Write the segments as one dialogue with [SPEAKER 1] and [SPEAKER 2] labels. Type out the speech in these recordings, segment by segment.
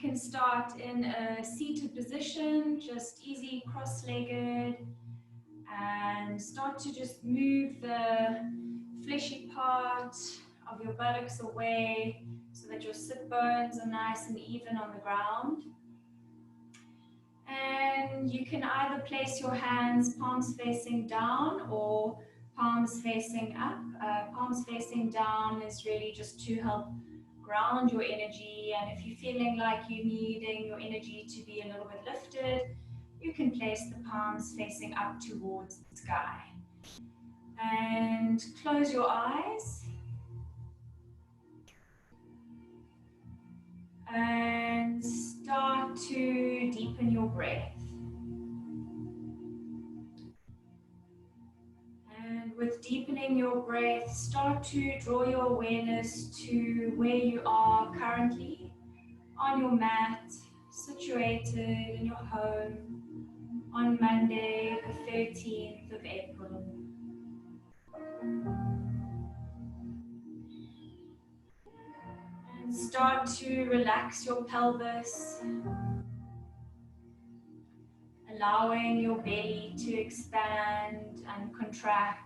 [SPEAKER 1] can start in a seated position, just easy cross-legged, and start to just move the fleshy part of your buttocks away so that your sit bones are nice and even on the ground. And you can either place your hands palms facing down or palms facing up. Palms facing down is really just to help ground your energy, and if you're feeling like you're needing your energy to be a little bit lifted, you can place the palms facing up towards the sky. And close your eyes. And start to deepen your breath. And with deepening your breath, start to draw your awareness to where you are currently on your mat, situated in your home on Monday, the 13th of April. And start to relax your pelvis, allowing your belly to expand and contract.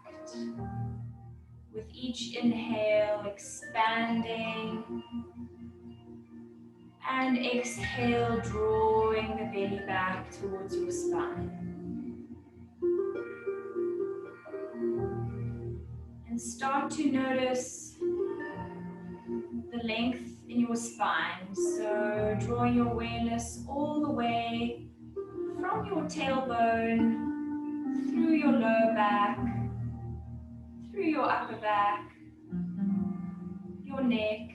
[SPEAKER 1] With each inhale, expanding, and exhale, drawing the belly back towards your spine. And start to notice the length in your spine. So drawing your awareness all the way from your tailbone, through your lower back, through your upper back, your neck,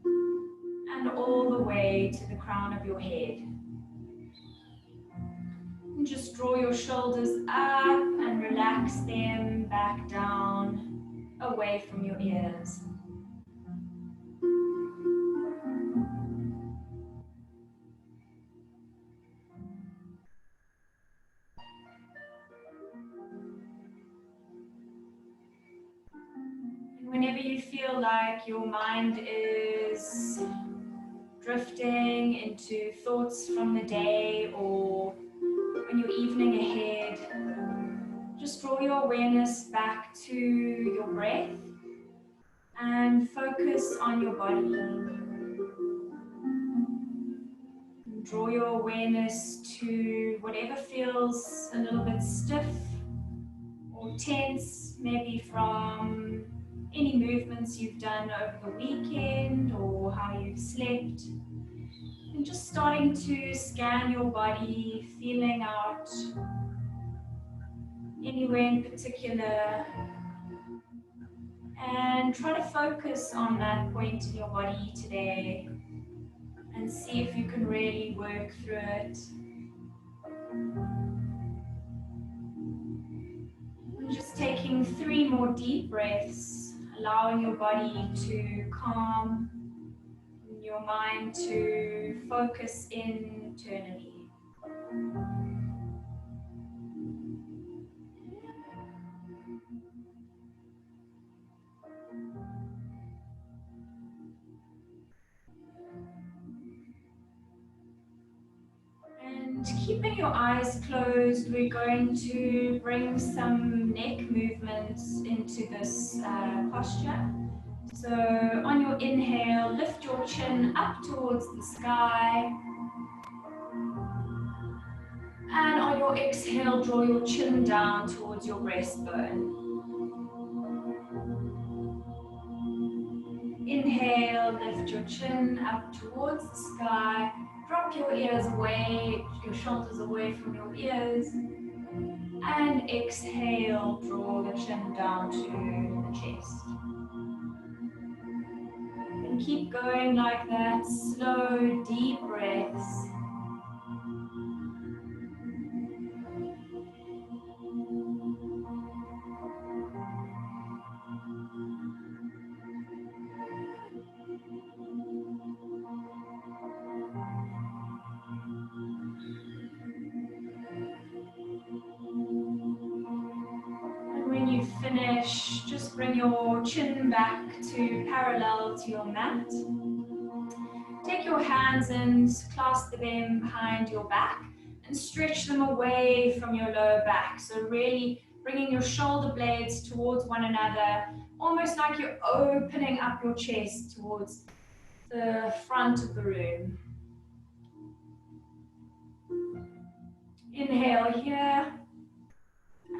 [SPEAKER 1] and all the way to the crown of your head. And just draw your shoulders up and relax them back down, away from your ears. Whenever you feel like your mind is drifting into thoughts from the day or when you're evening ahead, just draw your awareness back to your breath and focus on your body. Draw your awareness to whatever feels a little bit stiff or tense, maybe from any movements you've done over the weekend or how you've slept. And just starting to scan your body, feeling out anywhere in particular. And try to focus on that point in your body today and see if you can really work through it. And just taking 3 more deep breaths, allowing your body to calm, your mind to focus internally. And keeping your eyes closed, we're going to bring some neck movements into this posture. So on your inhale, lift your chin up towards the sky. And on your exhale, draw your chin down towards your breastbone. Inhale, lift your chin up towards the sky. Drop your ears away, your shoulders away from your ears. And exhale, draw the chin down to the chest. And keep going like that, slow, deep breaths. When you finish, just bring your chin back to parallel to your mat. Take your hands and clasp them behind your back and stretch them away from your lower back. So really bringing your shoulder blades towards one another, almost like you're opening up your chest towards the front of the room. Inhale here.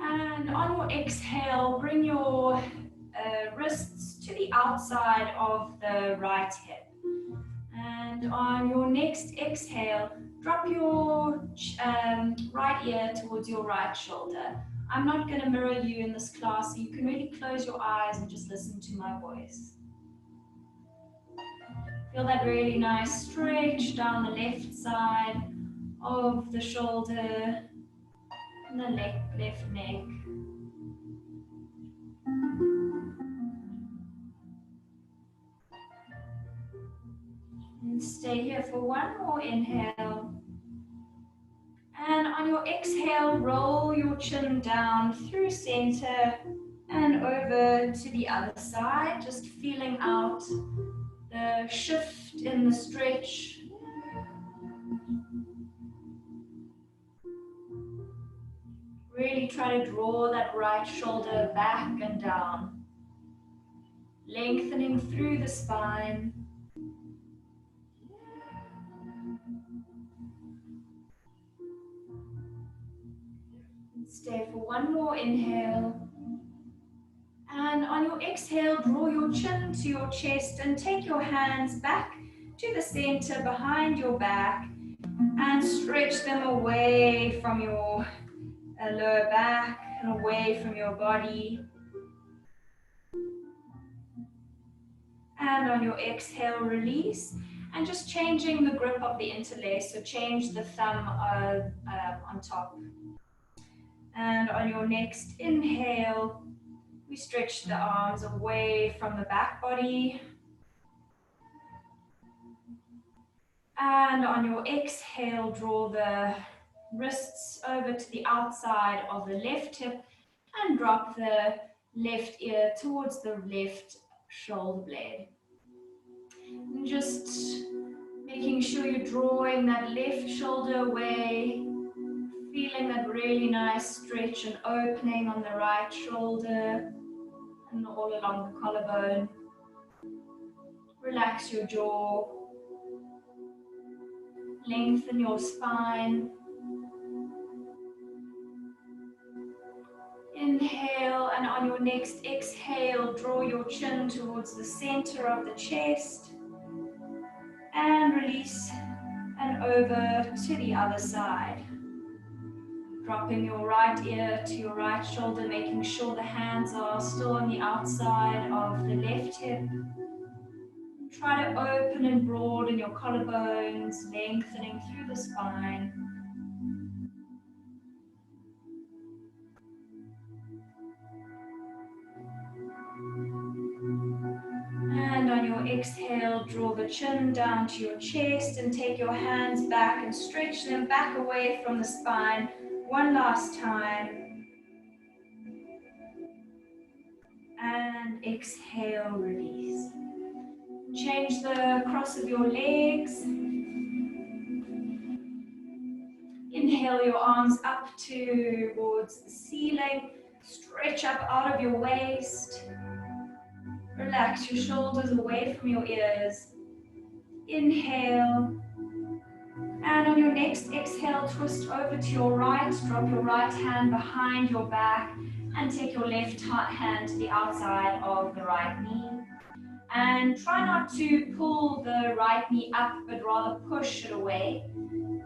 [SPEAKER 1] And on your exhale, bring your wrists to the outside of the right hip. And on your next exhale, drop your right ear towards your right shoulder. I'm not going to mirror you in this class, so you can really close your eyes and just listen to my voice. Feel that really nice stretch down the left side of the shoulder and the left neck. And stay here for one more inhale. And on your exhale, roll your chin down through center and over to the other side, just feeling out the shift in the stretch. Really try to draw that right shoulder back and down, lengthening through the spine. Stay for one more inhale. And on your exhale, draw your chin to your chest and take your hands back to the center behind your back and stretch them away from your lower back and away from your body. And on your exhale, release. And just changing the grip of the interlace, so change the thumb on top. And on your next inhale, we stretch the arms away from the back body. And on your exhale, draw the wrists over to the outside of the left hip and drop the left ear towards the left shoulder blade. And just making sure you're drawing that left shoulder away, feeling that really nice stretch and opening on the right shoulder and all along the collarbone. Relax your jaw, lengthen your spine. Inhale, and on your next exhale, draw your chin towards the center of the chest and release and over to the other side. Dropping your right ear to your right shoulder, making sure the hands are still on the outside of the left hip. Try to open and broaden your collarbones, lengthening through the spine. And on your exhale, draw the chin down to your chest and take your hands back and stretch them back away from the spine. One last time. And exhale, release. Change the cross of your legs. Inhale your arms up towards the ceiling. Stretch up out of your waist. Relax your shoulders away from your ears. Inhale. And on your next exhale, twist over to your right. Drop your right hand behind your back and take your left hand to the outside of the right knee. And try not to pull the right knee up, but rather push it away.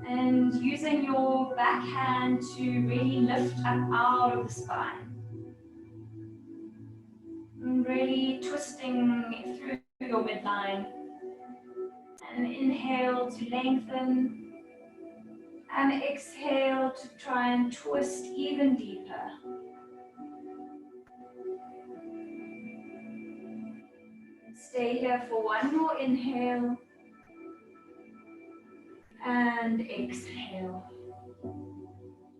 [SPEAKER 1] And using your back hand to really lift up out of the spine. And really twisting through your midline. And inhale to lengthen. And exhale to try and twist even deeper. Stay here for one more inhale. And exhale.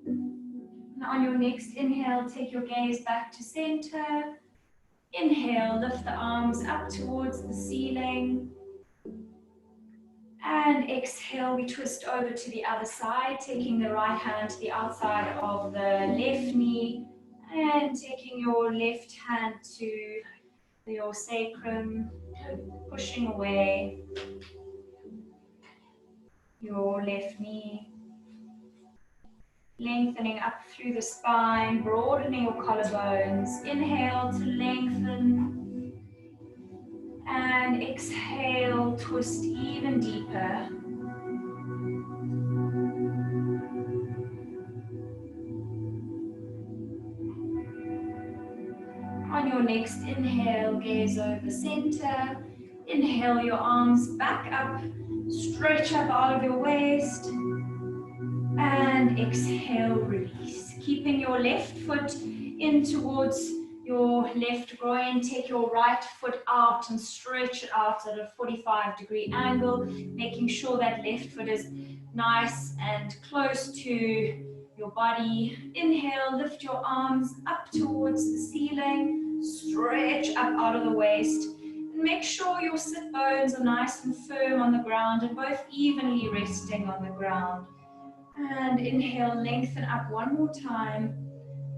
[SPEAKER 1] And on your next inhale, take your gaze back to center. Inhale, lift the arms up towards the ceiling. And exhale, we twist over to the other side, taking the right hand to the outside of the left knee and taking your left hand to your sacrum, pushing away your left knee, lengthening up through the spine, broadening your collarbones. Inhale to lengthen and exhale, twist even deeper. On your next inhale, gaze over center. Inhale your arms back up, stretch up out of your waist. And exhale, release. Keeping your left foot in towards your left groin. Take your right foot out and stretch it out at a 45-degree angle, making sure that left foot is nice and close to your body. Inhale, lift your arms up towards the ceiling, stretch up out of the waist. And make sure your sit bones are nice and firm on the ground and both evenly resting on the ground. And inhale, lengthen up one more time.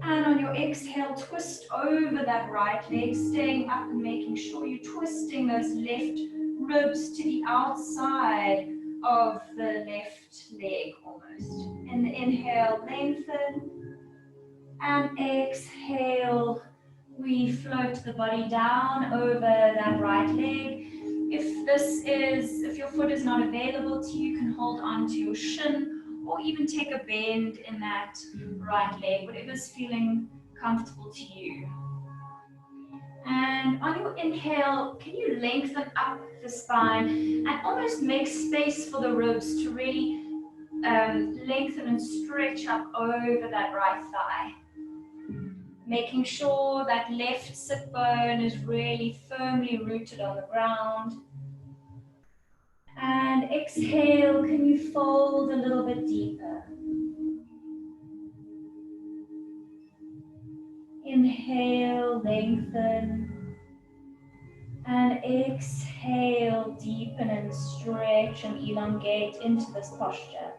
[SPEAKER 1] And on your exhale, twist over that right leg, staying up and making sure you're twisting those left ribs to the outside of the left leg almost. And inhale, lengthen. And exhale, we float the body down over that right leg. If your foot is not available to you, you can hold on to your shin or even take a bend in that right leg, whatever's feeling comfortable to you. And on your inhale, can you lengthen up the spine and almost make space for the ribs to really lengthen and stretch up over that right thigh. Making sure that left sit bone is really firmly rooted on the ground. And exhale, can you fold a little bit deeper? Inhale, lengthen. And exhale, deepen and stretch and elongate into this posture.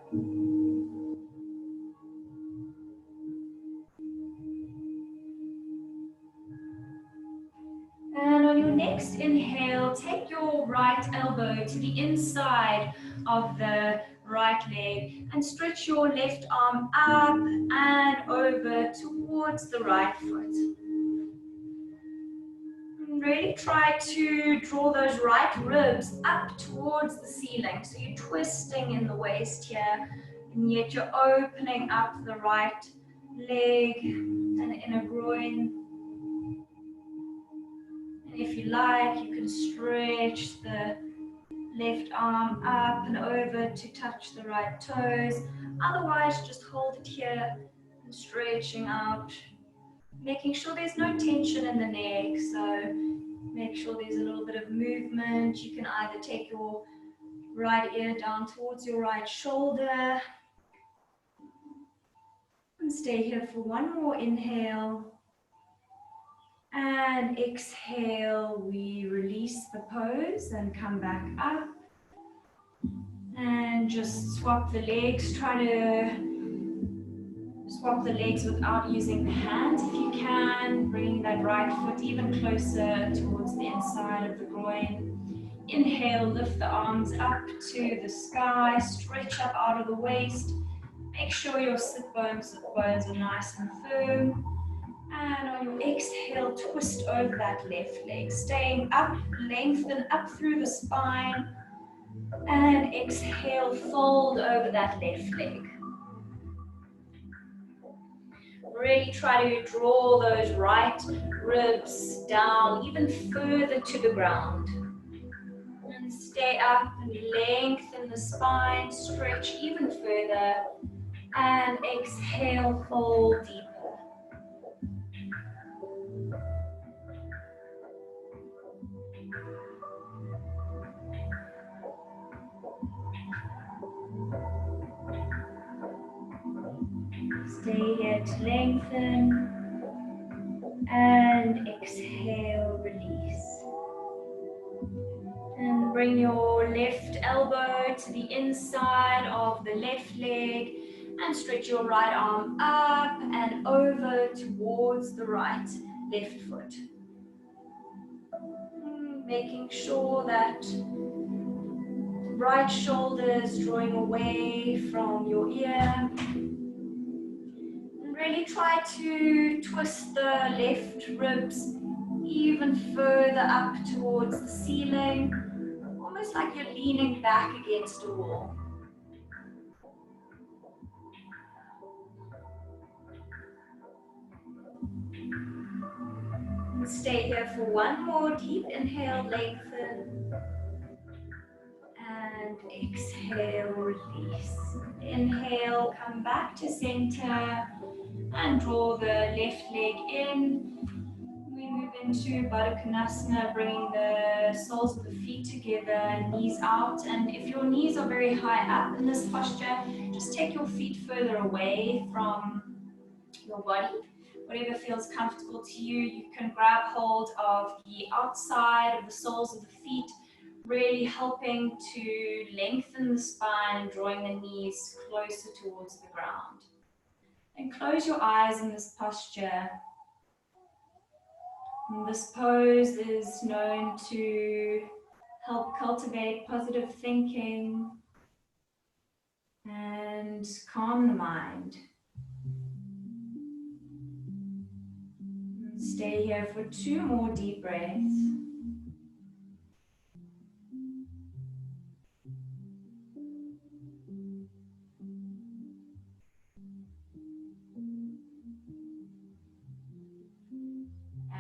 [SPEAKER 1] And on your next inhale, take your right elbow to the inside of the right leg and stretch your left arm up and over towards the right foot. And really try to draw those right ribs up towards the ceiling. So you're twisting in the waist here, and yet you're opening up the right leg and inner groin. If you like, you can stretch the left arm up and over to touch the right toes. Otherwise, just hold it here and stretching out, making sure there's no tension in the neck. So make sure there's a little bit of movement. You can either take your right ear down towards your right shoulder and stay here for one more inhale. And exhale, we release the pose and come back up. And just swap the legs. Try to swap the legs without using the hands if you can. Bringing that right foot even closer towards the inside of the groin. Inhale, lift the arms up to the sky. Stretch up out of the waist. Make sure your sit bones are nice and firm. And on your exhale, twist over that left leg. Staying up, lengthen up through the spine. And exhale, fold over that left leg. Really try to draw those right ribs down even further to the ground. And stay up and lengthen the spine, stretch even further. And exhale, fold deeper. Stay here to lengthen and exhale, release. And Bring your left elbow to the inside of the left leg and stretch your right arm up and over towards the right left foot. Making sure that right shoulder is drawing away from your ear. And really try to twist the left ribs even further up towards the ceiling, almost like you're leaning back against a wall. And stay here for one more deep inhale, lengthen, and exhale, release. Inhale, come back to center and draw the left leg in. We move into Baddha Konasana, bringing the soles of the feet together, knees out. And if your knees are very high up in this posture, just take your feet further away from your body. Whatever feels comfortable to you, you can grab hold of the outside of the soles of the feet, really helping to lengthen the spine, drawing the knees closer towards the ground. And close your eyes in this posture. And this pose is known to help cultivate positive thinking and calm the mind. And stay here for 2 more deep breaths.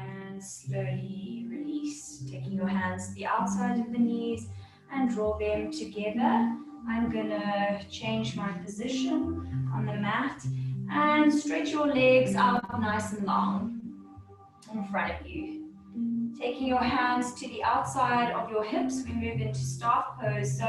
[SPEAKER 1] And slowly release, taking your hands to the outside of the knees and draw them together. I'm gonna change my position on the mat and stretch your legs out nice and long in front of you. Taking your hands to the outside of your hips, we move into staff pose. So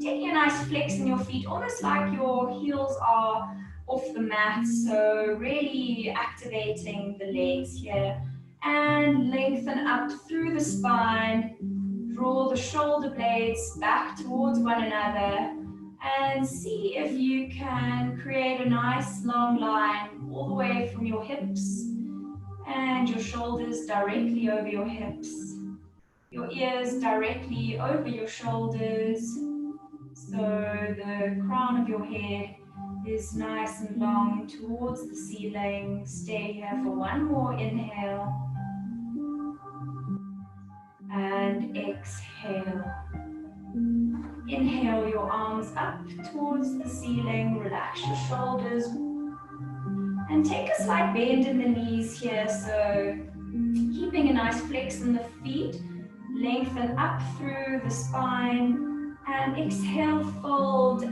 [SPEAKER 1] taking a nice flex in your feet, almost like your heels are off the mat. So really activating the legs here. And lengthen up through the spine. Draw the shoulder blades back towards one another. And see if you can create a nice long line all the way from your hips and your shoulders directly over your hips. Your ears directly over your shoulders. So the crown of your head is nice and long towards the ceiling. Stay here for one more inhale. And exhale. Inhale your arms up towards the ceiling. Relax your shoulders. And take a slight bend in the knees here. So keeping a nice flex in the feet. Lengthen up through the spine. And exhale, fold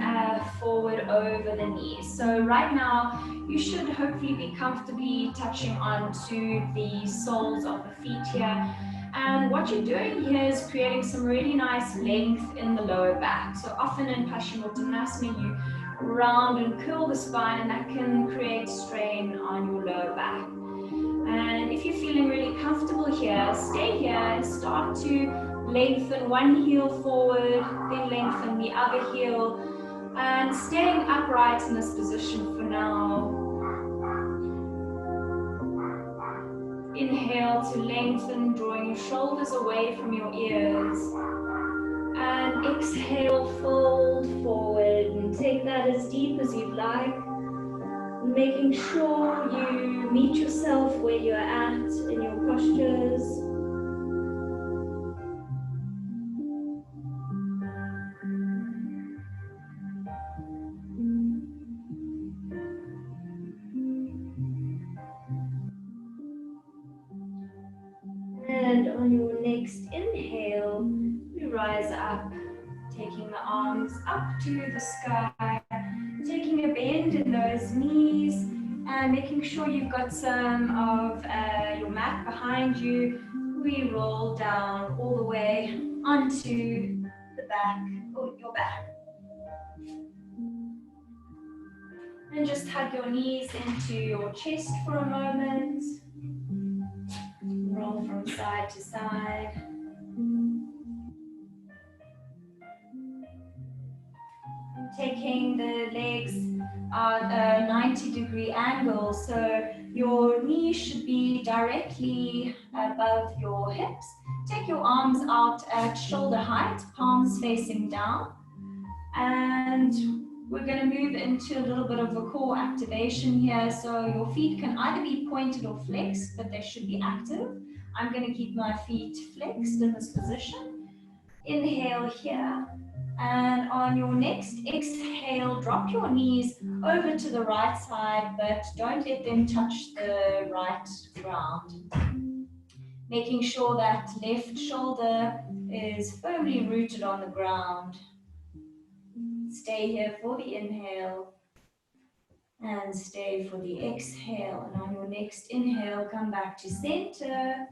[SPEAKER 1] forward over the knees. So right now, you should hopefully be comfortably touching onto the soles of the feet here. And what you're doing here is creating some really nice length in the lower back. So often in Paschimottanasana, you round and curl the spine, and that can create strain on your lower back. And if you're feeling really comfortable here, stay here and start to lengthen one heel forward, then lengthen the other heel, and staying upright in this position for now. Inhale to lengthen, drawing your shoulders away from your ears. And exhale, fold forward and take that as deep as you'd like. Making sure you meet yourself where you're at in your postures. And on your next inhale, we rise up, taking the arms up to the sky, taking a bend in those knees, and making sure you've got some of your mat behind you. We roll down all the way onto the back, your back. And just hug your knees into your chest for a moment. Roll from side to side. taking the legs at a 90-degree angle. So your knees should be directly above your hips. Take your arms out at shoulder height, palms facing down. And we're going to move into a little bit of a core activation here. So your feet can either be pointed or flexed, but they should be active. I'm going to keep my feet flexed in this position. Inhale here. And on your next exhale, drop your knees over to the right side, but don't let them touch the right ground. Making sure that left shoulder is firmly rooted on the ground. Stay here for the inhale and stay for the exhale. And on your next inhale, come back to center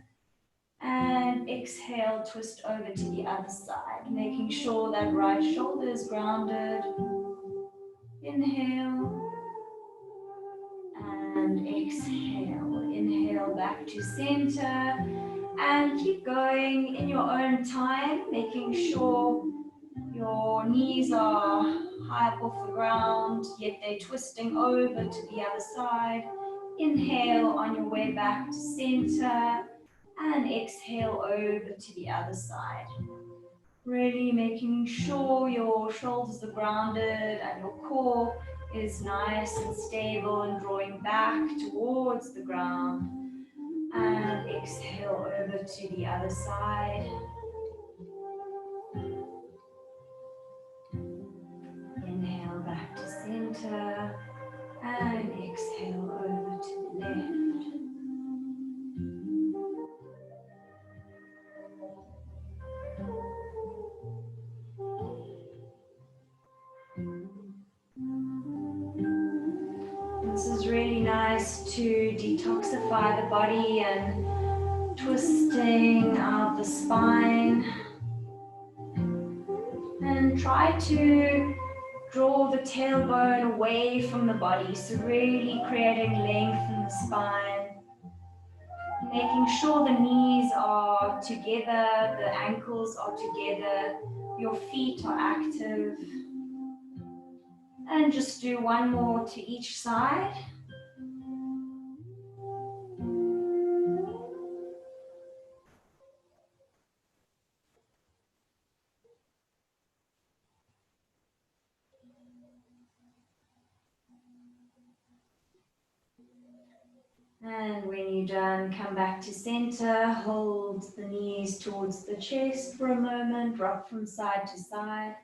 [SPEAKER 1] and exhale, twist over to the other side, making sure that right shoulder is grounded. Inhale and exhale. Inhale back to center and keep going in your own time, making sure your knees are high up off the ground, yet they're twisting over to the other side. Inhale on your way back to center and exhale over to the other side. Really making sure your shoulders are grounded and your core is nice and stable and drawing back towards the ground. And exhale over to the other side. Inhale back to center and exhale over to the left. This is really nice to detoxify the body and twisting out the spine. And try to draw the tailbone away from the body, so really creating length in the spine. Making sure the knees are together, the ankles are together, your feet are active. And just do one more to each side. And when you're done, come back to center, hold the knees towards the chest for a moment, rock from side to side.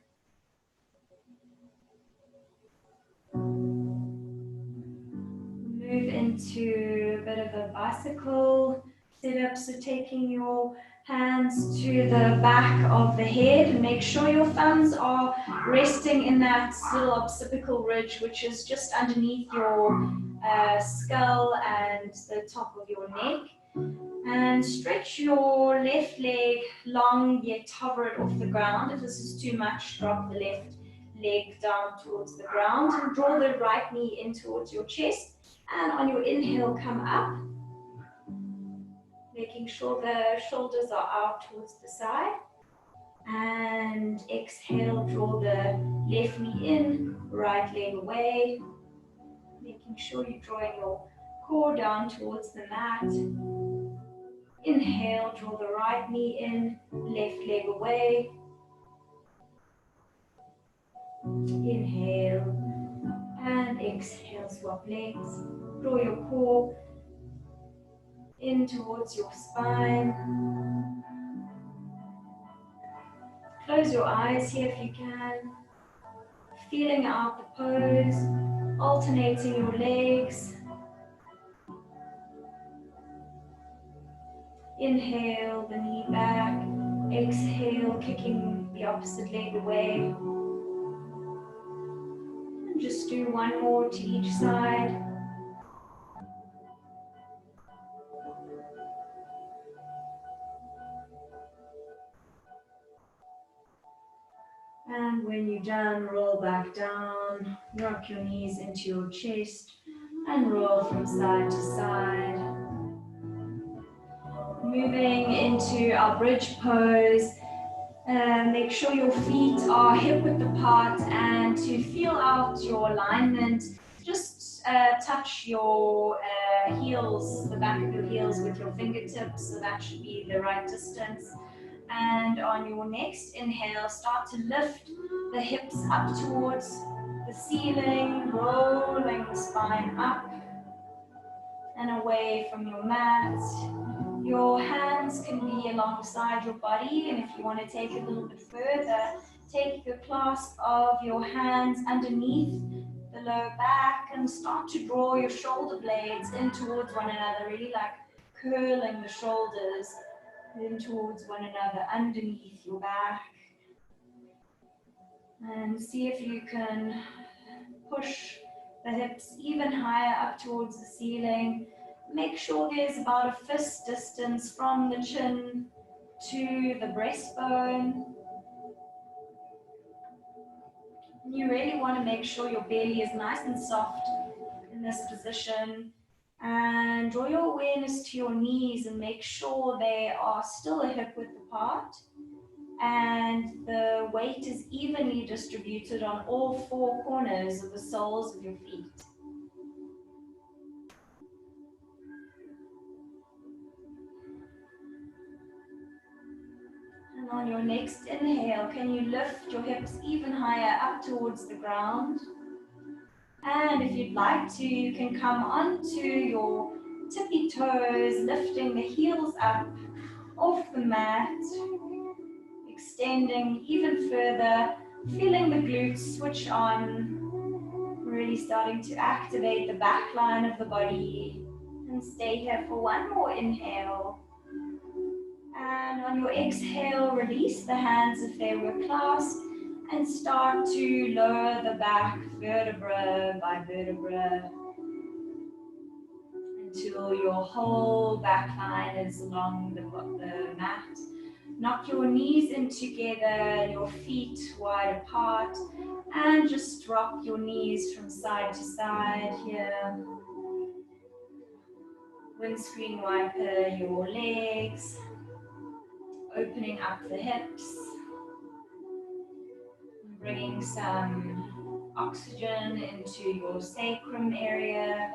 [SPEAKER 1] Move into a bit of a bicycle setup, so taking your hands to the back of the head and make sure your thumbs are resting in that little occipital ridge, which is just underneath your skull and the top of your neck. And stretch your left leg long, yet hover it off the ground. If this is too much, drop the left leg down towards the ground and draw the right knee in towards your chest. And on your inhale, come up, making sure the shoulders are out towards the side. And exhale, draw the left knee in, right leg away, making sure you're drawing your core down towards the mat. Inhale, draw the right knee in, left leg away. Inhale and exhale, swap legs. Draw your core in towards your spine. Close your eyes here if you can. Feeling out the pose, alternating your legs. Inhale, the knee back. Exhale, kicking the opposite leg away. And just do one more to each side. And when you're done, roll back down, rock your knees into your chest, and roll from side to side. Moving into our bridge pose, Make sure your feet are hip width apart, and to feel out your alignment, just touch your heels, the back of your heels with your fingertips, so that should be the right distance. And on your next inhale, start to lift the hips up towards the ceiling, rolling the spine up and away from your mat. Your hands can be alongside your body, and if you want to take it a little bit further, take the clasp of your hands underneath the lower back and start to draw your shoulder blades in towards one another, really like curling the shoulders in towards one another underneath your back. And see if you can push the hips even higher up towards the ceiling. Make sure there's about a fist distance from the chin to the breastbone. You really want to make sure your belly is nice and soft in this position. And draw your awareness to your knees and make sure they are still a hip width apart. And the weight is evenly distributed on all four corners of the soles of your feet. And on your next inhale, can you lift your hips even higher up towards the ground? And if you'd like to, you can come onto your tippy toes, lifting the heels up off the mat, extending even further, feeling the glutes switch on, really starting to activate the back line of the body. And stay here for one more inhale. And on your exhale, release the hands if they were clasped and start to lower the back vertebra by vertebra until your whole back line is along the mat. Knock your knees in together, your feet wide apart, and just rock your knees from side to side here. Windscreen wiper your legs, opening up the hips, bringing some oxygen into your sacrum area.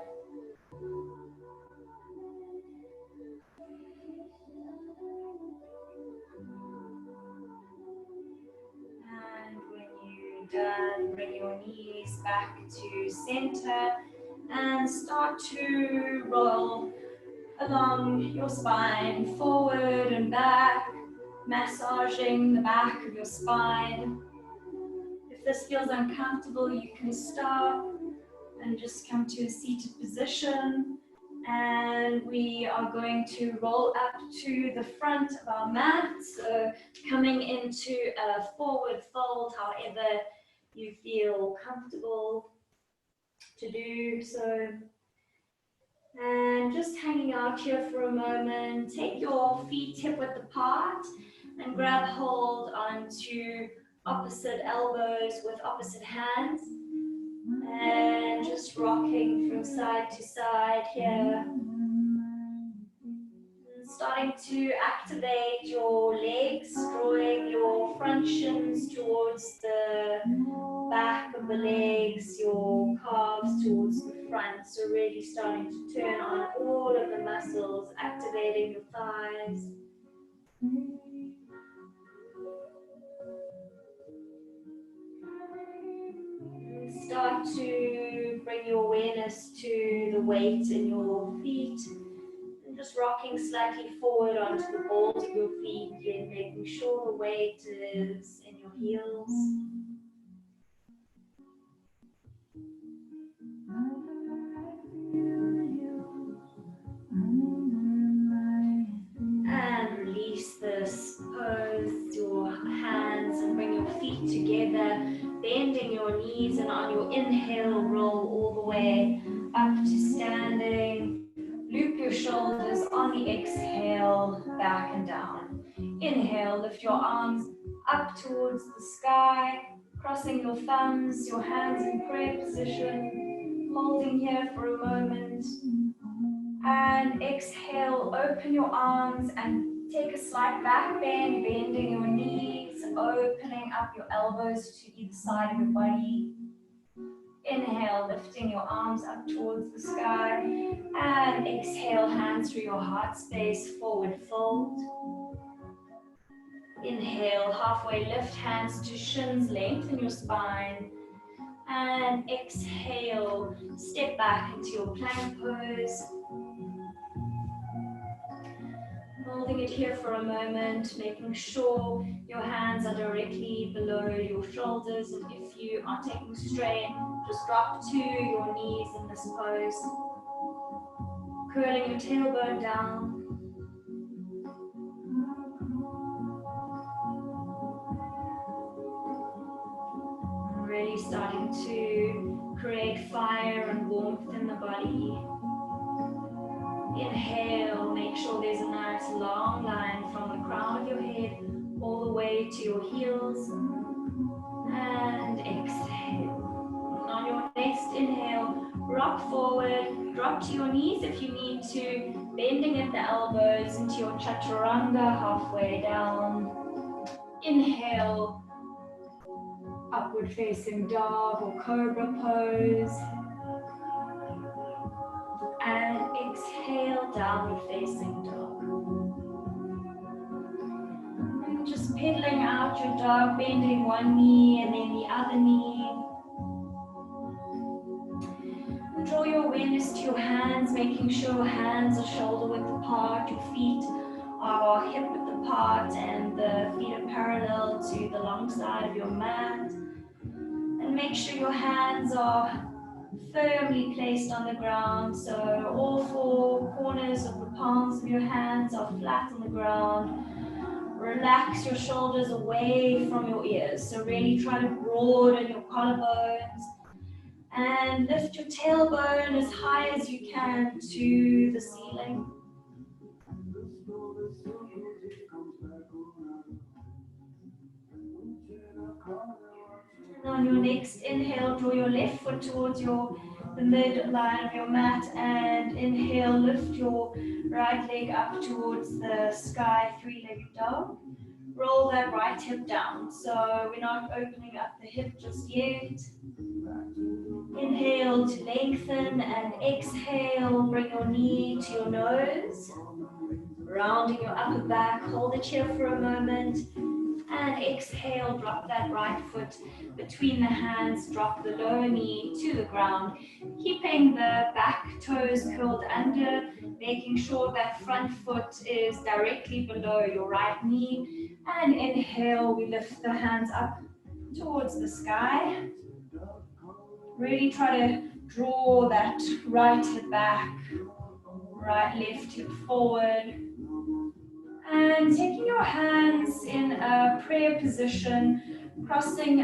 [SPEAKER 1] And when you're done, bring your knees back to center and start to roll along your spine, forward and back, massaging the back of your spine. If this feels uncomfortable, you can stop and just come to a seated position. And we are going to roll up to the front of our mat, so coming into a forward fold, however you feel comfortable to do so. And just hanging out here for a moment, take your feet hip width apart and grab hold onto opposite elbows with opposite hands. And just rocking from side to side here. And starting to activate your legs, drawing your front shins towards the back of the legs, your calves towards the front. So really starting to turn on all of the muscles, activating your thighs. Start to bring your awareness to the weight in your feet. And just rocking slightly forward onto the balls of your feet, again making sure the weight is in your heels. And release this pose, your hands, and bring your feet together, bending your knees, and on your inhale, roll all the way up to standing. Loop your shoulders on the exhale, back and down. Inhale, lift your arms up towards the sky, crossing your thumbs, your hands in prayer position, holding here for a moment. And exhale, open your arms and take a slight back bend, bending your knees, opening up your elbows to either side of your body. Inhale, lifting your arms up towards the sky. And exhale, hands through your heart space, forward fold. Inhale, halfway lift, hands to shins, lengthen your spine. And exhale, step back into your plank pose. Holding it here for a moment, making sure your hands are directly below your shoulders. And if you are taking strain, just drop to your knees in this pose. Curling your tailbone down. And really starting to create fire and warmth in the body. Inhale, make sure there's a nice long line from the crown of your head all the way to your heels. And exhale. And on your next inhale, rock forward, drop to your knees if you need to, bending at the elbows into your chaturanga, halfway down. Inhale, upward facing dog or cobra pose. And exhale, downward facing dog. And just pedaling out your dog, bending one knee and then the other knee. Draw your awareness to your hands, making sure your hands are shoulder width apart, your feet are hip width apart, and the feet are parallel to the long side of your mat. And make sure your hands are firmly placed on the ground, so all four corners of the palms of your hands are flat on the ground. Relax your shoulders away from your ears, so really try to broaden your collarbones and lift your tailbone as high as you can to the ceiling. And on your next inhale, draw your left foot towards the midline of your mat, and inhale, lift your right leg up towards the sky, three-legged dog. Roll that right hip down, so we're not opening up the hip just yet. Inhale to lengthen, and exhale, bring your knee to your nose. Rounding your upper back, hold it here for a moment. And exhale, drop that right foot between the hands, drop the lower knee to the ground, keeping the back toes curled under, making sure that front foot is directly below your right knee. And inhale, we lift the hands up towards the sky. Really try to draw that right hip back, right left hip forward. And taking your hands in a prayer position, interlacing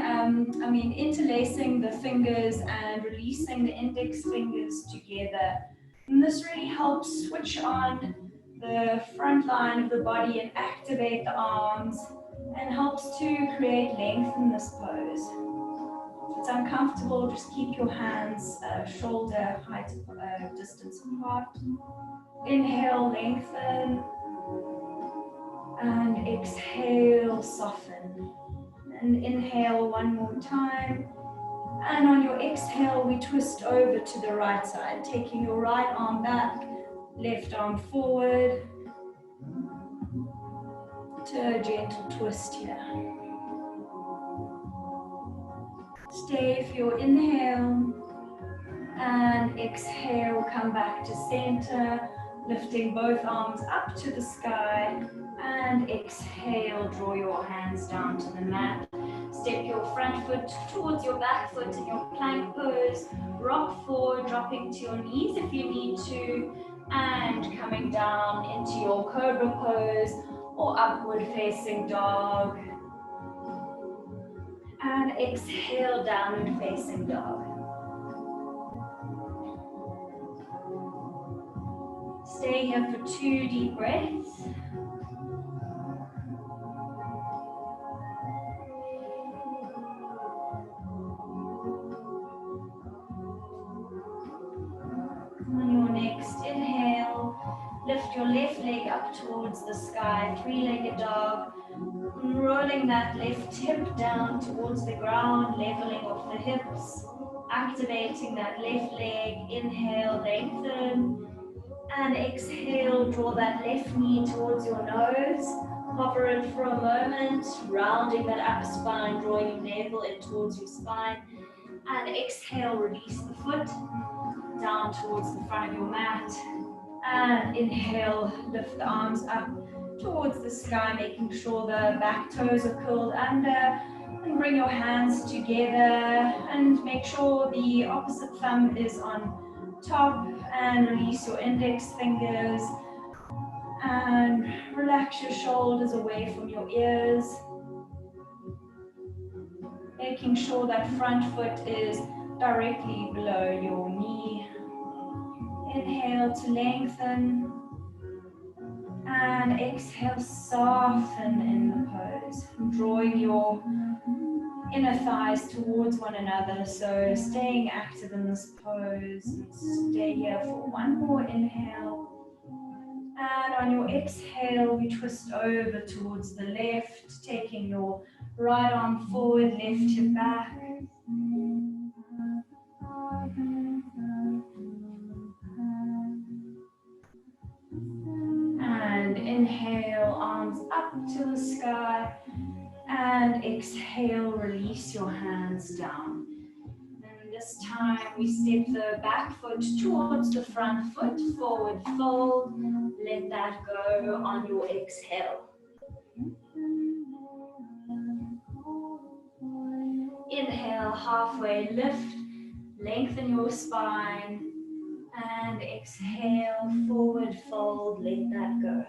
[SPEAKER 1] the fingers and releasing the index fingers together. And this really helps switch on the front line of the body and activate the arms, and helps to create length in this pose. If it's uncomfortable, just keep your hands shoulder height distance apart. Inhale, lengthen. And exhale, soften. And inhale one more time. And on your exhale, we twist over to the right side, taking your right arm back, left arm forward. To a gentle twist here. Stay for your inhale. And exhale, come back to center, lifting both arms up to the sky. And exhale, draw your hands down to the mat. Step your front foot towards your back foot in your plank pose. Rock forward, dropping to your knees if you need to. And coming down into your cobra pose or upward facing dog. And exhale, downward facing dog. Stay here for 2 deep breaths. On your next inhale, lift your left leg up towards the sky, three-legged dog. Rolling that left hip down towards the ground, leveling off the hips, activating that left leg. Inhale, lengthen, and exhale, draw that left knee towards your nose. Hover it for a moment, rounding that upper spine, drawing your navel in towards your spine. And exhale, release the foot down towards the front of your mat. And inhale, lift the arms up towards the sky, making sure the back toes are curled under. And bring your hands together and make sure the opposite thumb is on top, and release your index fingers and relax your shoulders away from your ears, making sure that front foot is directly below your knee. Inhale to lengthen, and exhale, soften in the pose, drawing your inner thighs towards one another, so staying active in this pose. And stay here for one more inhale. And on your exhale, we twist over towards the left, taking your right arm forward, left hip back. And inhale, arms up to the sky. And exhale, release your hands down. And this time we step the back foot towards the front foot, forward fold. Let that go on your exhale. Inhale, halfway lift, lengthen your spine. And exhale, forward fold, let that go.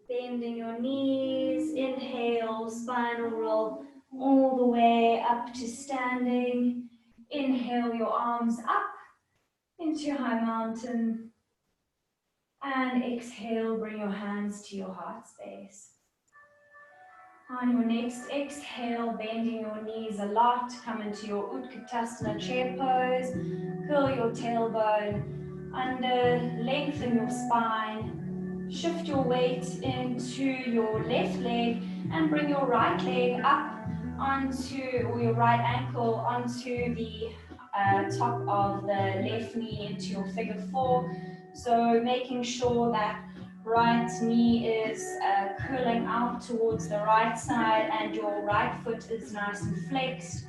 [SPEAKER 1] Bending your knees, inhale, spinal roll all the way up to standing. Inhale your arms up into high mountain. And exhale, bring your hands to your heart space. On your next exhale, bending your knees a lot, come into your Utkatasana chair pose. Curl your tailbone under, lengthen your spine. Shift your weight into your left leg and bring your right leg up onto, or your right ankle onto the top of the left knee into your figure four. So making sure that right knee is curling out towards the right side and your right foot is nice and flexed.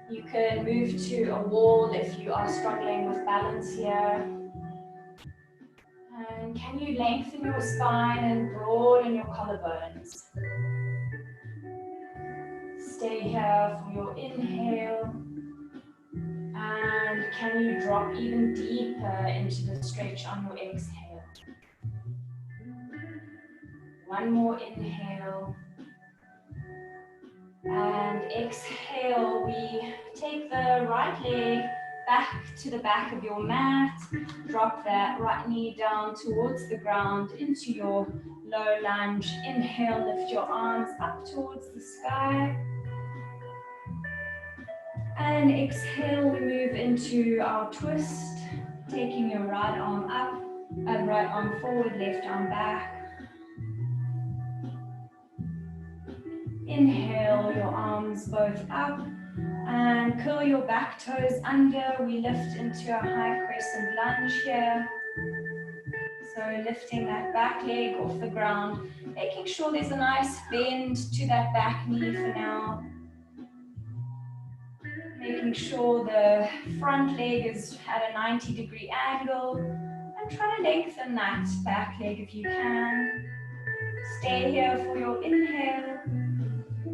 [SPEAKER 1] You can move to a wall if you are struggling with balance here. And can you lengthen your spine and broaden your collarbones? Stay here for your inhale. And can you drop even deeper into the stretch on your exhale? One more inhale. And exhale, we take the right leg back to the back of your mat. Drop that right knee down towards the ground into your low lunge. Inhale, lift your arms up towards the sky. And exhale, we move into our twist, taking your right arm up, and right arm forward, left arm back. Inhale, your arms both up, and curl your back toes under. We lift into a high crescent lunge here. So lifting that back leg off the ground, making sure there's a nice bend to that back knee for now. Making sure the front leg is at a 90-degree angle, and try to lengthen that back leg if you can. Stay here for your inhale.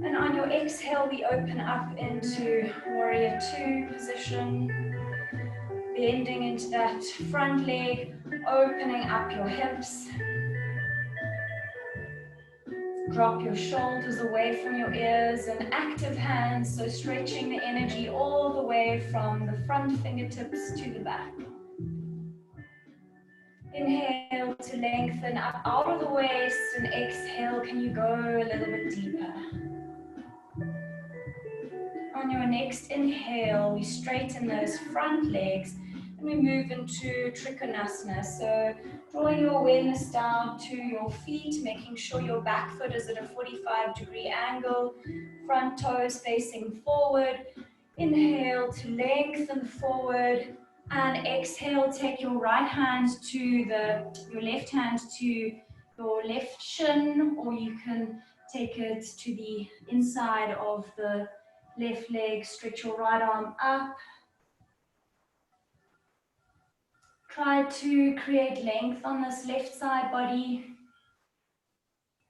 [SPEAKER 1] And on your exhale, we open up into warrior two position. Bending into that front leg, opening up your hips. Drop your shoulders away from your ears and active hands, so stretching the energy all the way from the front fingertips to the back. Inhale to lengthen up out of the waist, and exhale, can you go a little bit deeper? On your next inhale, we straighten those front legs and we move into Trikonasana. So Drawing your awareness down to your feet, making sure your back foot is at a 45-degree angle, front toes facing forward. Inhale to lengthen forward, and exhale, take your right hand to your left hand to your left shin, or you can take it to the inside of the left leg. Stretch your right arm up. Try to create length on this left side body,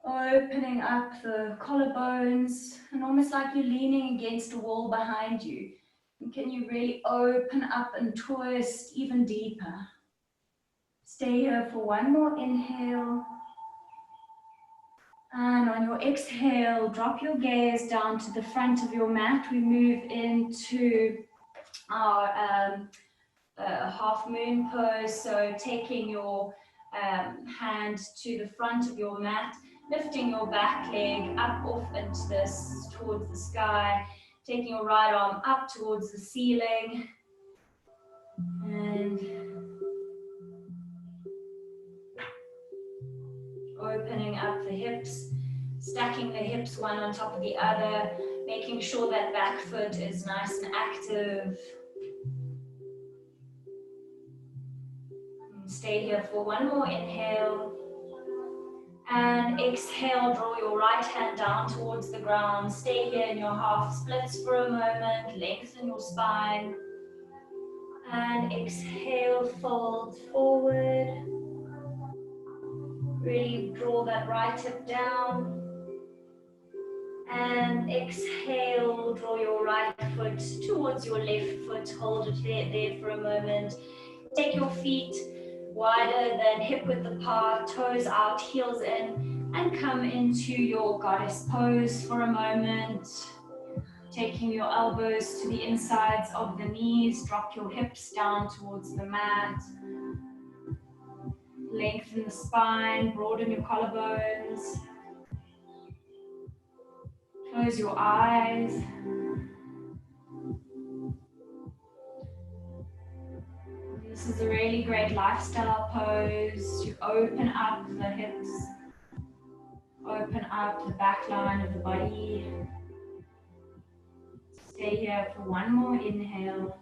[SPEAKER 1] opening up the collarbones and almost like you're leaning against a wall behind you. And can you really open up and twist even deeper? Stay here for one more inhale. And on your exhale, drop your gaze down to the front of your mat. We move into our half moon pose. So taking your hand to the front of your mat, lifting your back leg up off into this towards the sky, taking your right arm up towards the ceiling, and opening up the hips, stacking the hips one on top of the other, making sure that back foot is nice and active. And stay here for one more inhale. And exhale, draw your right hand down towards the ground. Stay here in your half splits for a moment. Lengthen your spine. And exhale, fold forward. Really draw that right hip down. And exhale, draw your right foot towards your left foot. Hold it there for a moment. Take your feet wider than hip width apart, toes out, heels in, and come into your goddess pose for a moment. Taking your elbows to the insides of the knees, drop your hips down towards the mat. Lengthen the spine, broaden your collarbones. Close your eyes. This is a really great lifestyle pose to open up the hips, open up the back line of the body. Stay here for one more inhale.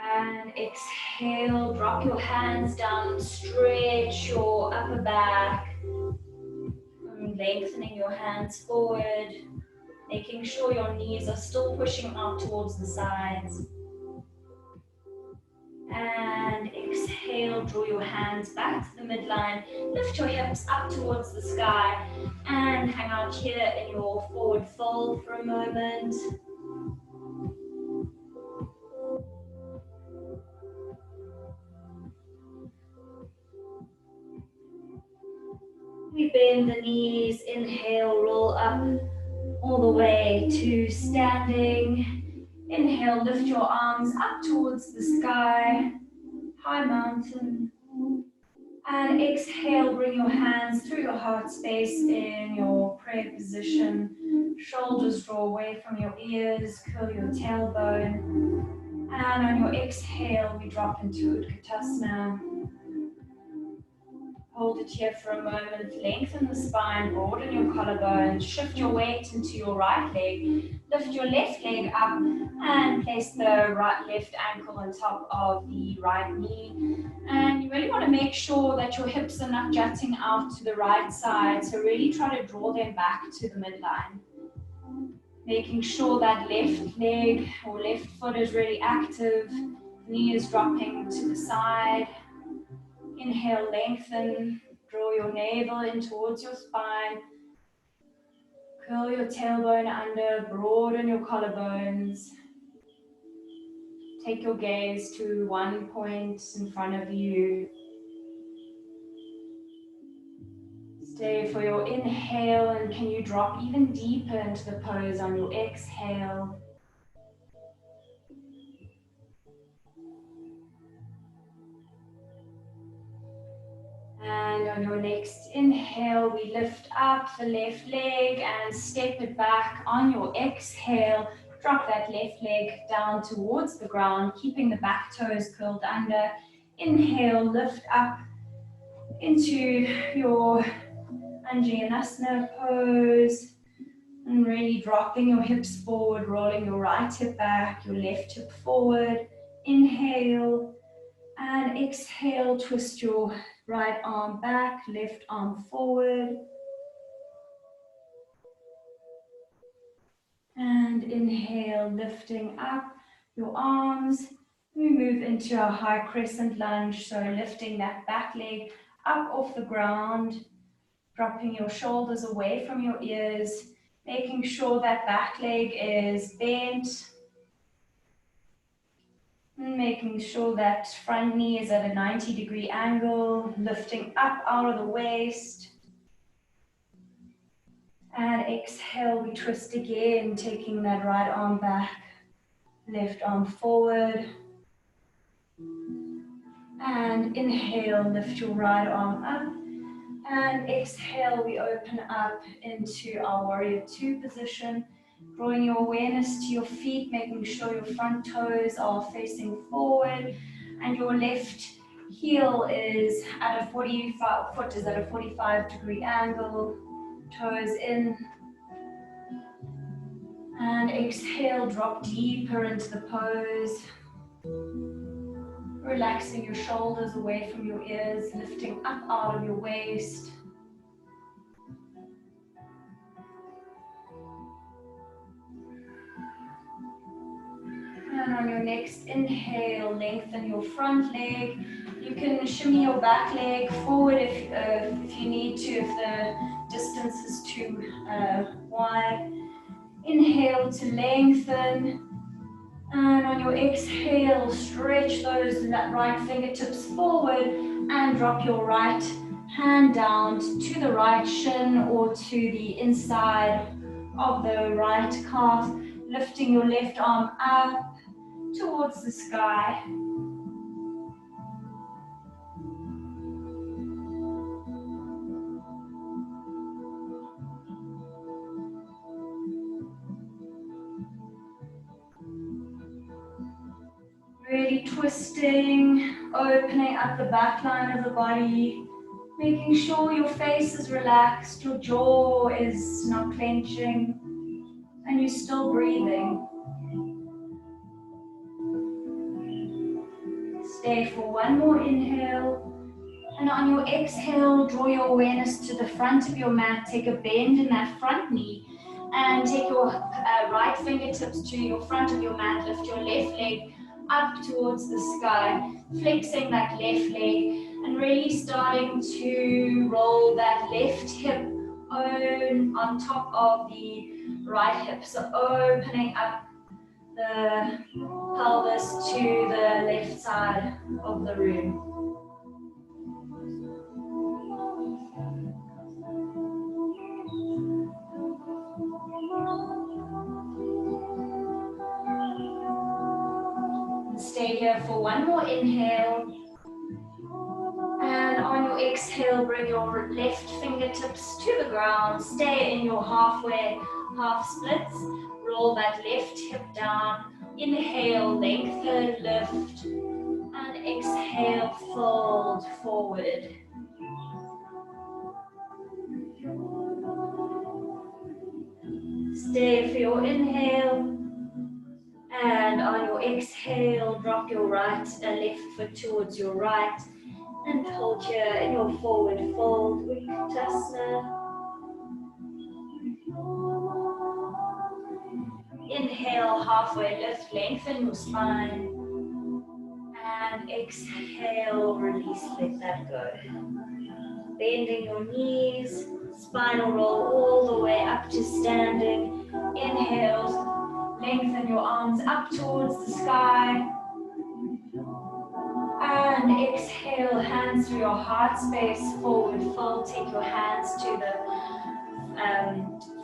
[SPEAKER 1] And exhale, drop your hands down, stretch your upper back. And lengthening your hands forward, making sure your knees are still pushing out towards the sides. And exhale, draw your hands back to the midline. Lift your hips up towards the sky and hang out here in your forward fold for a moment. We bend the knees, inhale, roll up all the way to standing. Inhale, lift your arms up towards the sky, high mountain. And exhale, bring your hands through your heart space in your prayer position. Shoulders draw away from your ears, curl your tailbone. And on your exhale, we drop into Utkatasana. Hold it here for a moment, lengthen the spine, broaden your collarbones, shift your weight into your right leg, lift your left leg up and place the left ankle on top of the right knee. And you really want to make sure that your hips are not jutting out to the right side, so really try to draw them back to the midline. Making sure that left leg or left foot is really active, knee is dropping to the side. Inhale, lengthen, draw your navel in towards your spine. Curl your tailbone under, broaden your collarbones. Take your gaze to one point in front of you. Stay for your inhale, and can you drop even deeper into the pose on your exhale? And on your next inhale, we lift up the left leg and step it back. On your exhale, drop that left leg down towards the ground, keeping the back toes curled under. Inhale, lift up into your Anjaneyasana pose. And really dropping your hips forward, rolling your right hip back, your left hip forward. Inhale and exhale, twist your right arm back, left arm forward. And inhale, lifting up your arms. We move into a high crescent lunge, so lifting that back leg up off the ground, dropping your shoulders away from your ears, making sure that back leg is bent, and making sure that front knee is at a 90-degree angle, lifting up out of the waist. And exhale, we twist again, taking that right arm back, left arm forward. And inhale, lift your right arm up. And exhale, we open up into our warrior two position. Drawing your awareness to your feet, making sure your front toes are facing forward. And your left heel is at a 45-degree angle. Toes in. And exhale, drop deeper into the pose. Relaxing your shoulders away from your ears, lifting up out of your waist. And on your next inhale, lengthen your front leg. You can shimmy your back leg forward if you need to, if the distance is too wide. Inhale to lengthen. And on your exhale, stretch those right fingertips forward and drop your right hand down to the right shin or to the inside of the right calf, lifting your left arm up towards the sky. Really twisting, opening up the back line of the body, making sure your face is relaxed, your jaw is not clenching, and you're still breathing. Stay for one more inhale. And on your exhale, draw your awareness to the front of your mat. Take a bend in that front knee. And take your right fingertips to your front of your mat. Lift your left leg up towards the sky. Flexing that left leg. And really starting to roll that left hip on top of the right hip. So opening up the pelvis to the left side of the room. Stay here for one more inhale. And on your exhale, bring your left fingertips to the ground. Stay in your halfway, half splits. Roll that left hip down. Inhale, lengthen, lift. And exhale, fold forward. Stay for your inhale. And on your exhale, drop your right and left foot towards your right. And hold here in your forward fold, Utkatasana. Inhale, halfway lift, lengthen your spine. And exhale, release, let that go. Bending your knees, spinal roll all the way up to standing. Inhale, lengthen your arms up towards the sky. And exhale, hands through your heart space, forward fold. Take your hands to the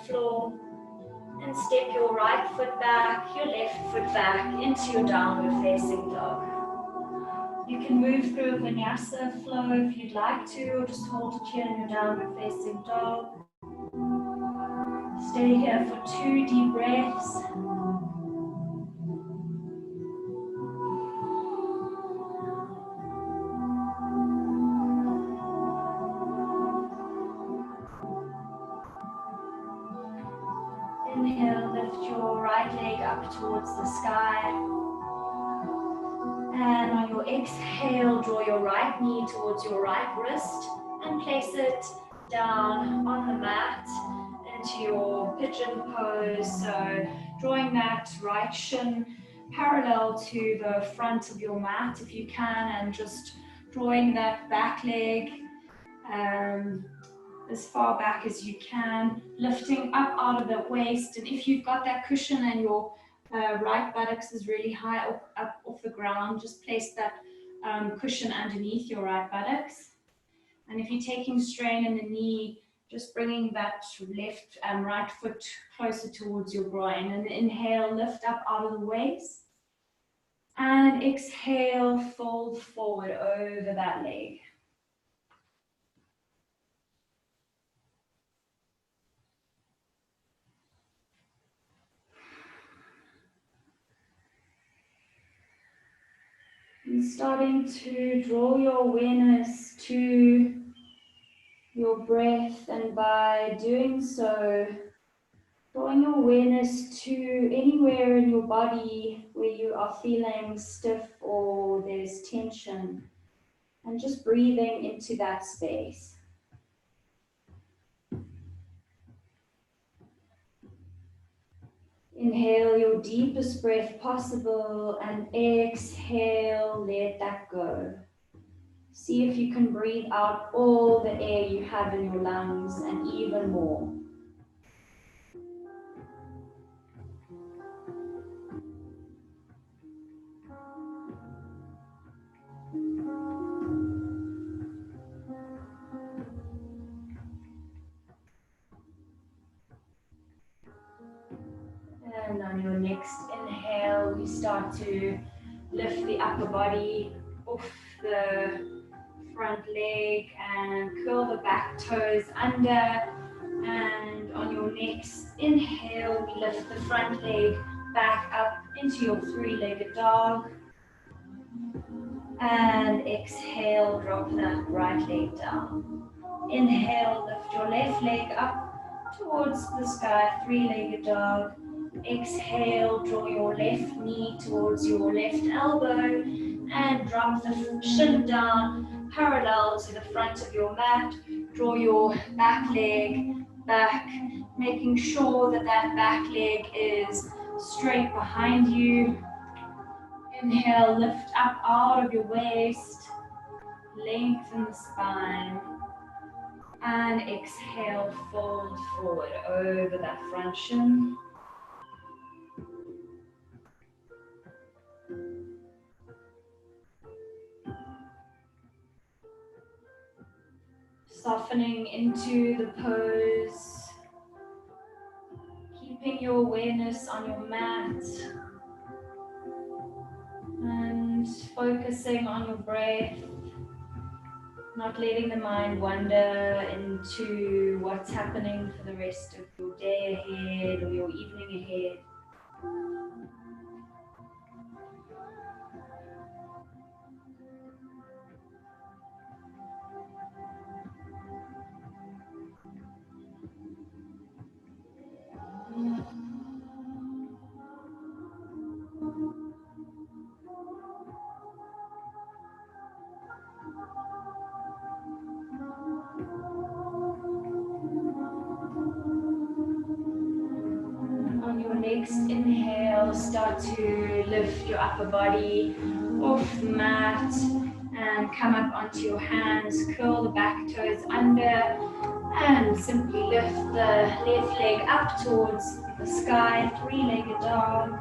[SPEAKER 1] floor. And step your right foot back, your left foot back into your downward facing dog. You can move through a vinyasa flow if you'd like to, or just hold it here in your downward facing dog. Stay here for 2 deep breaths. your right leg up towards the sky. And on your exhale, draw your right knee towards your right wrist and place it down on the mat into your pigeon pose. So drawing that right shin parallel to the front of your mat if you can, and just drawing that back leg as far back as you can, lifting up out of the waist. And if you've got that cushion and your right buttocks is really high up off the ground, just place that cushion underneath your right buttocks. And if you're taking strain in the knee, just bringing that left right foot closer towards your groin. And inhale, lift up out of the waist. And exhale, fold forward over that leg. And starting to draw your awareness to your breath, and by doing so, drawing your awareness to anywhere in your body where you are feeling stiff or there's tension, and just breathing into that space. Inhale your deepest breath possible and exhale, let that go. See if you can breathe out all the air you have in your lungs and even more. And on your next inhale, we start to lift the upper body off the front leg and curl the back toes under. And on your next inhale, we lift the front leg back up into your three-legged dog. And exhale, drop that right leg down. Inhale, lift your left leg up towards the sky, three-legged dog. Exhale, draw your left knee towards your left elbow and drop the shin down parallel to the front of your mat. Draw your back leg back, making sure that that back leg is straight behind you. Inhale, lift up out of your waist, lengthen the spine. And exhale, fold forward over that front shin. Softening into the pose, keeping your awareness on your mat and focusing on your breath, not letting the mind wander into what's happening for the rest of your day ahead or your evening ahead. On your next inhale, start to lift your upper body off the mat and come up onto your hands, curl the back toes under and simply lift the left leg up towards the sky, three-legged dog,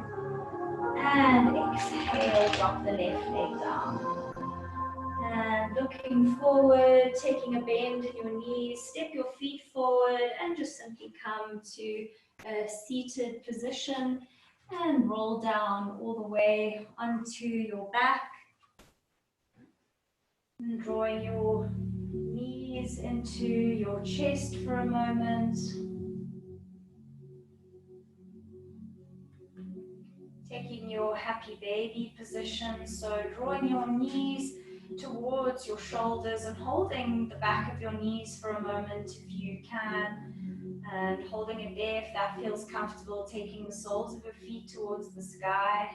[SPEAKER 1] and exhale, drop the left leg down. And looking forward, taking a bend in your knees, step your feet forward and just simply come to a seated position and roll down all the way onto your back. And drawing your knees into your chest for a moment. Taking your happy baby position, so drawing your knees towards your shoulders and holding the back of your knees for a moment if you can. And holding it there if that feels comfortable, taking the soles of your feet towards the sky.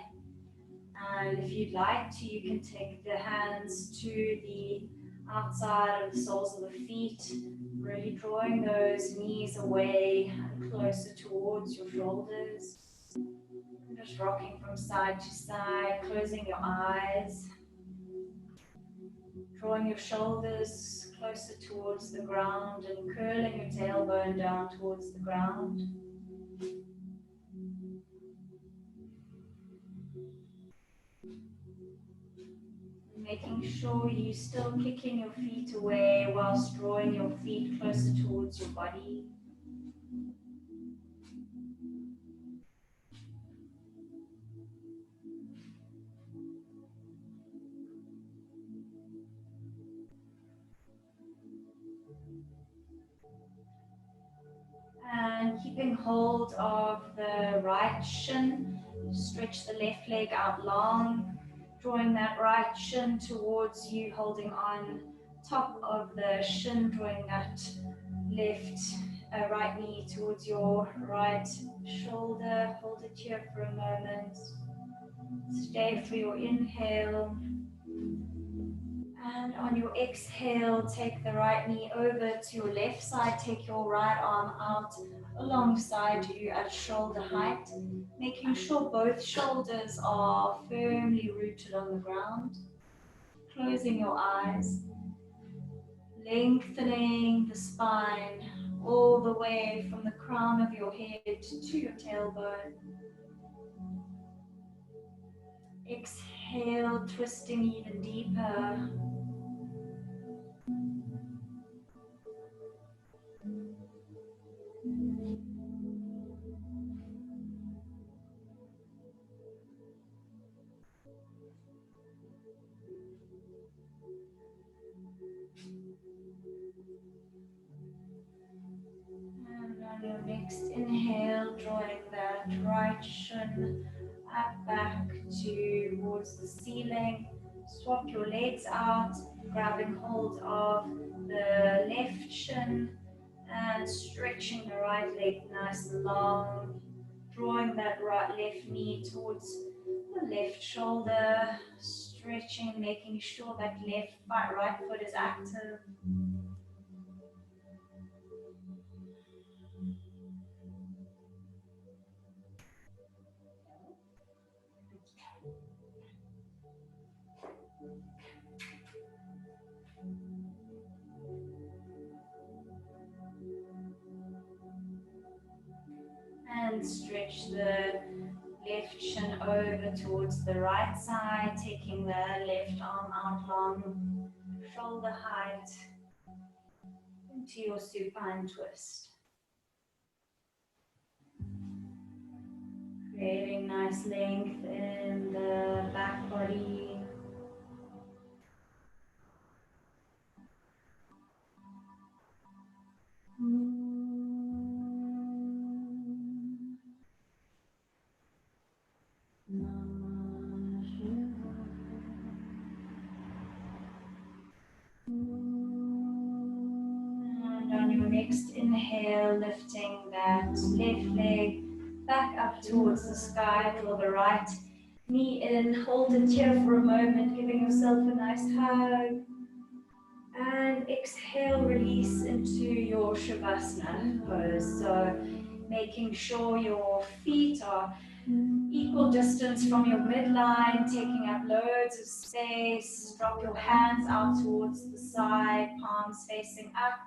[SPEAKER 1] And if you'd like to, you can take the hands to the outside of the soles of the feet, really drawing those knees away and closer towards your shoulders. Just rocking from side to side, closing your eyes, drawing your shoulders closer towards the ground and curling your tailbone down towards the ground. Making sure you're still kicking your feet away whilst drawing your feet closer towards your body. And keeping hold of the right shin, stretch the left leg out long, drawing that right shin towards you, holding on top of the shin, drawing that left right knee towards your right shoulder. Hold it here for a moment. Stay for your inhale. And on your exhale, take the right knee over to your left side. Take your right arm out alongside you at shoulder height, making sure both shoulders are firmly rooted on the ground. Closing your eyes, lengthening the spine all the way from the crown of your head to your tailbone. Exhale, twisting even deeper. And on your next inhale, drawing that right shin up back towards the ceiling. Swap your legs out, grabbing hold of the left shin and stretching the right leg nice and long. Drawing that right left knee towards the left shoulder, stretching, making sure that right foot is active. And stretch the left shin over towards the right side, taking the left arm out long, shoulder height, into your supine twist. Creating nice length in the back body. And on your next inhale, lifting that left leg back up towards the sky, draw the right knee in, hold it here for a moment, giving yourself a nice hug. And exhale, release into your Shavasana pose. So making sure your feet are equal distance from your midline, taking up loads of space. Drop your hands out towards the side, palms facing up.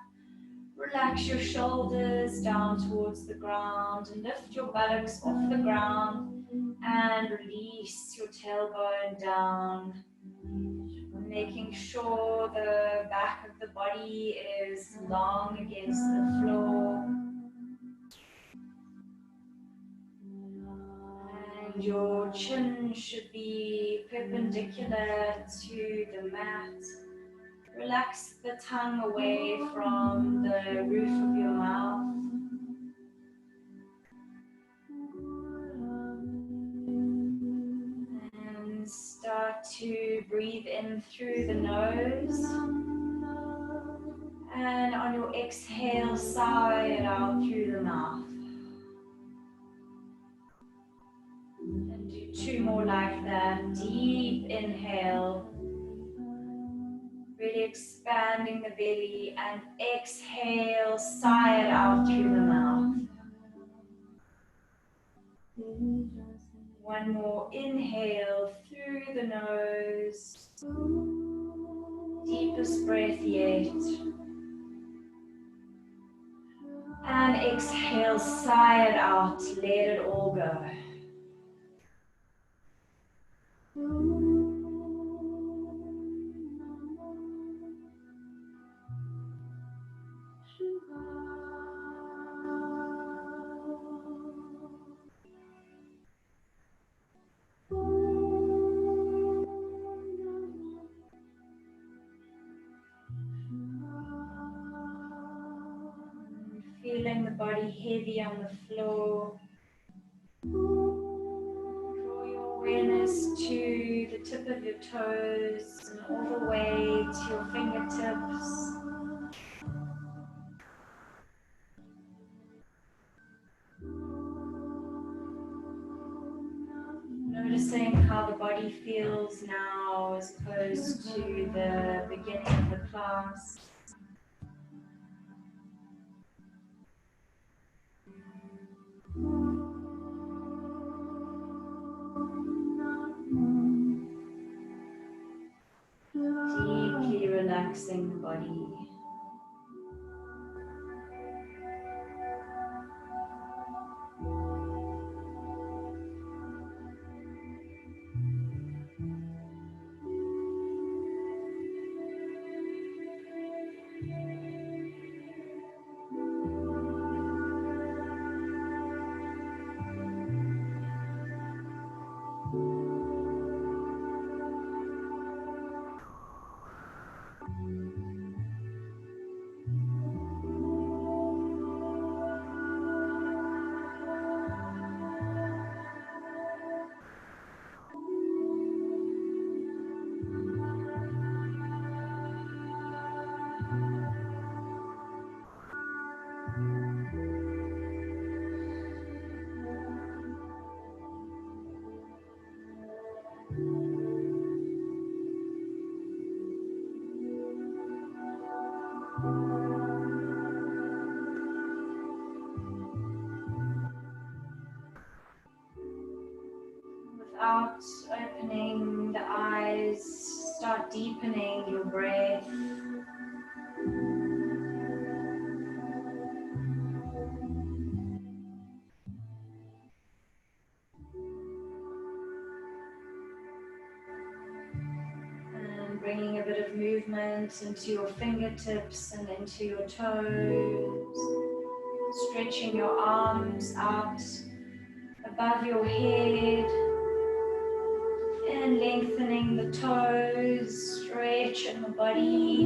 [SPEAKER 1] Relax your shoulders down towards the ground and lift your buttocks off the ground and release your tailbone down. Making sure the back of the body is long against the floor. And your chin should be perpendicular to the mat. Relax the tongue away from the roof of your mouth. And start to breathe in through the nose And on your exhale, sigh it out through the mouth. And do 2 more like that. Deep inhale. Really expanding the belly, and exhale, sigh it out through the mouth. One more inhale through the nose. Deepest breath yet. And exhale, sigh it out, let it all go. Feeling the body heavy on the floor. Draw your awareness to the tip of your toes and all the way to your fingertips. Noticing how the body feels now as opposed to the beginning of the class. Deeply relaxing the body. Without opening the eyes, start deepening your breath. And bringing a bit of movement into your fingertips and into your toes. Stretching your arms out above your head. And lengthening the toes, stretch in the body.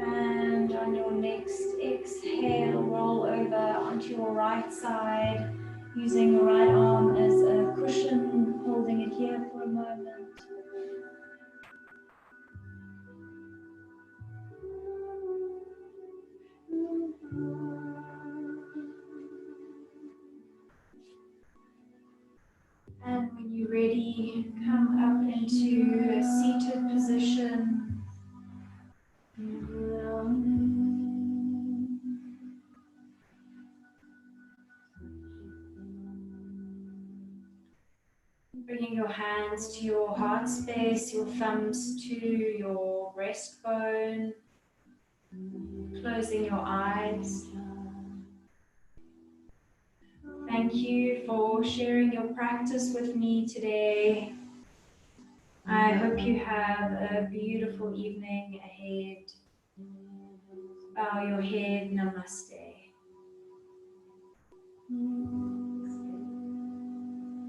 [SPEAKER 1] And on your next exhale, roll over onto your right side, using your right arm as a cushion, holding it here for a moment. And when you're ready, come up into a seated position. Bringing your hands to your heart space, your thumbs to your breastbone. Closing your eyes. Thank you for sharing your practice with me today. I hope you have a beautiful evening ahead. Bow your head, namaste.